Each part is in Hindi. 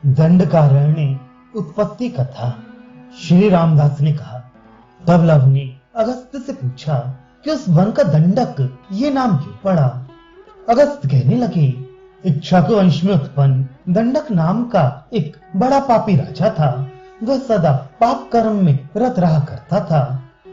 दंडकारण्य उत्पत्ति कथा। श्री रामदास ने कहा, तब लव ने अगस्त्य से पूछा कि उस वन का दंडक ये नाम क्यों पड़ा। अगस्त्य कहने लगे, इक्ष्वाकु वंश में उत्पन्न दंडक नाम का एक बड़ा पापी राजा था। वह सदा पाप कर्म में रत रहा करता था।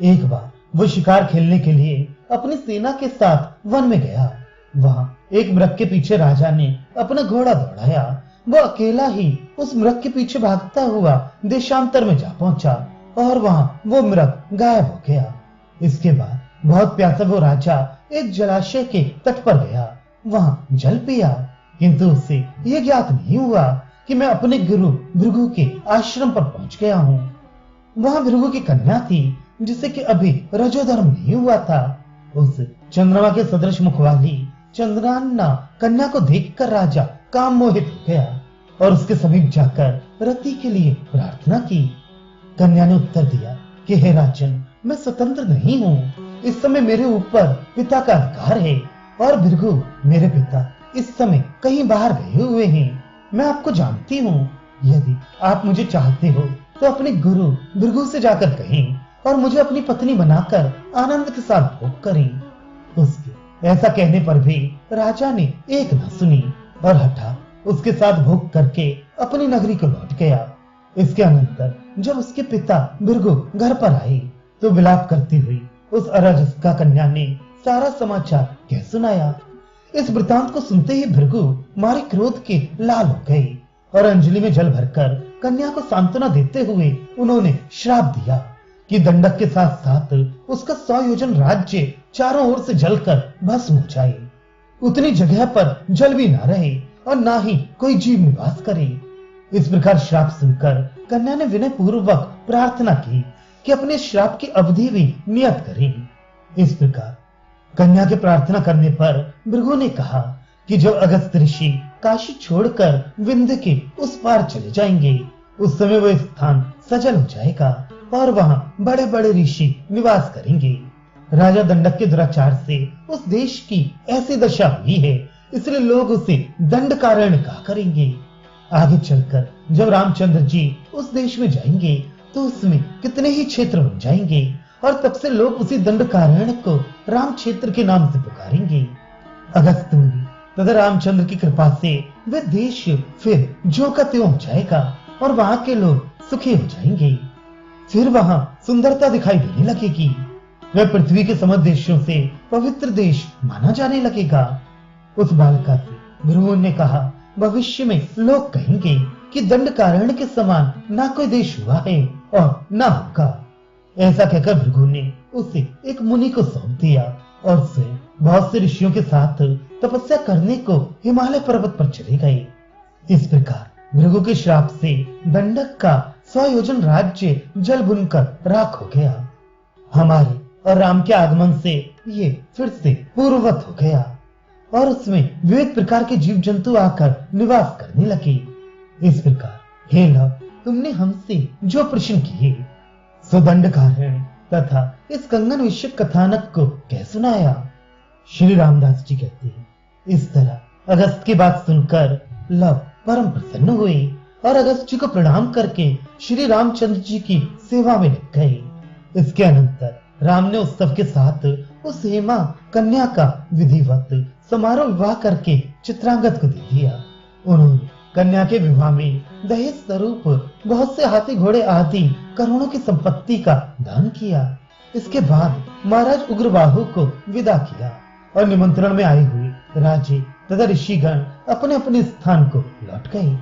एक बार वो शिकार खेलने के लिए अपनी सेना के साथ वन में गया। वहां एक मृग के पीछे राजा ने अपना घोड़ा दौड़ाया। वो अकेला ही उस मृग के पीछे भागता हुआ देशांतर में जा पहुंचा और वहां वो मृग गायब हो गया। इसके बाद बहुत प्यासा वो राजा एक जलाशय के तट पर गया। वहां जल पिया, किंतु उसे ये ज्ञात नहीं हुआ कि मैं अपने गुरु भृगु के आश्रम पर पहुंच गया हूँ। वहां भृगु की कन्या थी जिसे कि अभी रजोधर्म नहीं हुआ था। उस चंद्रमा के सदृश मुख वाली चंद्रान्ना कन्या को देखकर राजा काम मोहित हो गया और उसके समीप जाकर रति के लिए प्रार्थना की। कन्या ने उत्तर दिया कि हे राजन, मैं स्वतंत्र नहीं हूँ। इस समय मेरे ऊपर पिता का अधिकार है और भृगु मेरे पिता इस समय कहीं बाहर गए हुए हैं। मैं आपको जानती हूँ। यदि आप मुझे चाहते हो तो अपने गुरु भृगु से जाकर कहें और मुझे अपनी पत्नी बनाकर आनंद के साथ भोग करें। उसके ऐसा कहने पर भी राजा ने एक न सुनी और हठा उसके साथ भोग करके अपनी नगरी को लौट गया। इसके अनंतर जब उसके पिता भृगु घर पर आए तो विलाप करती हुई उस अराजकता कन्या ने सारा समाचार कह सुनाया। इस वृतांत को सुनते ही भृगु मारे क्रोध के लाल हो गए और अंजलि में जल भरकर कन्या को सांत्वना देते हुए उन्होंने श्राप दिया कि दंडक के साथ साथ उसका 100 योजन राज्य चारों ओर से जलकर भस्म हो जाए। उतनी जगह पर जल भी ना रहे और ना ही कोई जीव निवास करे। इस प्रकार श्राप सुनकर कन्या ने विनय पूर्वक प्रार्थना की कि अपने श्राप की अवधि भी नियत करें। इस प्रकार कन्या के प्रार्थना करने पर भृगु ने कहा कि जब अगस्त ऋषि काशी छोड़कर विंध्य के उस पार चले जाएंगे उस समय वह स्थान सजल हो जाएगा और वहां बड़े बड़े ऋषि निवास करेंगे। राजा दंडक के दुराचार से उस देश की ऐसी दशा हुई है, इसलिए लोग उसे दंडकारण्य कहा करेंगे। आगे चलकर जब रामचंद्र जी उस देश में जाएंगे तो उसमें कितने ही क्षेत्र बन जाएंगे और तब से लोग उसी दंडकारण्य को राम क्षेत्र के नाम से पुकारेंगे। अगस्त मुनि तथा रामचंद्र की कृपा से वह देश फिर ज्यों का त्यों हो जाएगा और वहां के लोग सुखी हो जाएंगे। फिर वहां सुंदरता दिखाई देने लगेगी। वह पृथ्वी के समस्त देशों से पवित्र देश माना जाने लगेगा। उस बालिका से भृगु ने कहा, भविष्य में लोग कहेंगे कि दंडकारण्य के समान ना कोई देश हुआ है और ना होगा। ऐसा कहकर भृगु ने उसे एक मुनि को सौंप दिया और उसे बहुत से ऋषियों के साथ तपस्या करने को हिमालय पर्वत पर चले गए। इस प्रकार भृगु के श्राप से दंडक का 100 योजन राज्य जल भुनकर राख हो गया। हमारे और राम के आगमन से ये फिर से पूर्ववत हो गया और उसमें विविध प्रकार के जीव जंतु आकर निवास करने लगे। इस प्रकार हे लव, तुमने हमसे जो प्रश्न किए सो दंडकारण्य तथा इस कंगन विषय कथानक को कह सुनाया। श्री रामदास जी कहते हैं, इस तरह अगस्त की बात सुनकर लव परम प्रसन्न हुए और अगस्त जी को प्रणाम करके श्री रामचंद्र जी की सेवा में लग गए। इसके अनंतर राम ने उत्सव के साथ उस हेमा कन्या का विधिवत समारोह विवाह करके चित्रांगद को दे दिया। उन्होंने कन्या के विवाह में दहेज स्वरूप बहुत से हाथी घोड़े आदि करोड़ों की संपत्ति का दान किया। इसके बाद महाराज उग्रबाहु को विदा किया और निमंत्रण में आए हुए राजे तथा ऋषिगण अपने अपने स्थान को लौट गए।